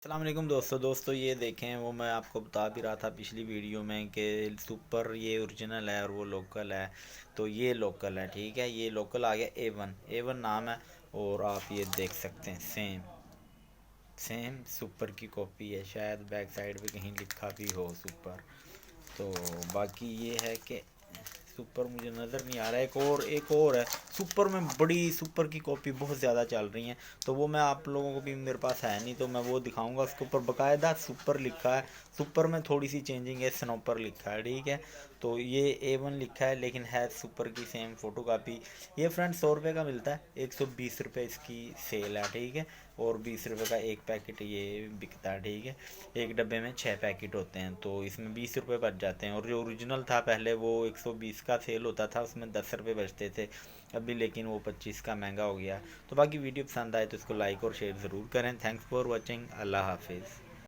अस्सलाम वालेकुम दोस्तों ये देखें वो मैं आपको बता भी रहा था पिछली वीडियो में कि सुपर ये ओरिजिनल है और वो लोकल है। तो ये लोकल है, ठीक है, ये लोकल आ गया ए वन नाम है। और आप ये देख सकते हैं सेम सेम सुपर की कॉपी है, शायद बैक साइड पे कहीं लिखा भी हो सुपर। तो बाकी ये है कि सुपर मुझे नज़र नहीं आ रहा है। एक और है सुपर में, बड़ी सुपर की कॉपी बहुत ज़्यादा चल रही हैं। तो वो मैं आप लोगों को भी, मेरे पास है नहीं तो मैं वो दिखाऊंगा। उसके ऊपर बकायदा सुपर लिखा है, सुपर में थोड़ी सी चेंजिंग है, स्नोपर लिखा है, ठीक है। तो ये ए वन लिखा है लेकिन है सुपर की सेम फ़ोटो कापी। ये फ्रेंड 100 रुपये का मिलता है, 120 रुपये इसकी सेल है, ठीक है। और 20 रुपये का एक पैकेट ये बिकता है, ठीक है। एक डब्बे में 6 पैकेट होते हैं तो इसमें 20 रुपये बच जाते हैं। और जो ओरिजिनल था पहले वो 120 का सेल होता था, उसमें 10 रुपये बचते थे अभी, लेकिन वो 25 का महंगा हो गया। तो बाकी वीडियो पसंद आए तो इसको लाइक और शेयर ज़रूर करें। Thanks for watching. अल्लाह हाफिज़।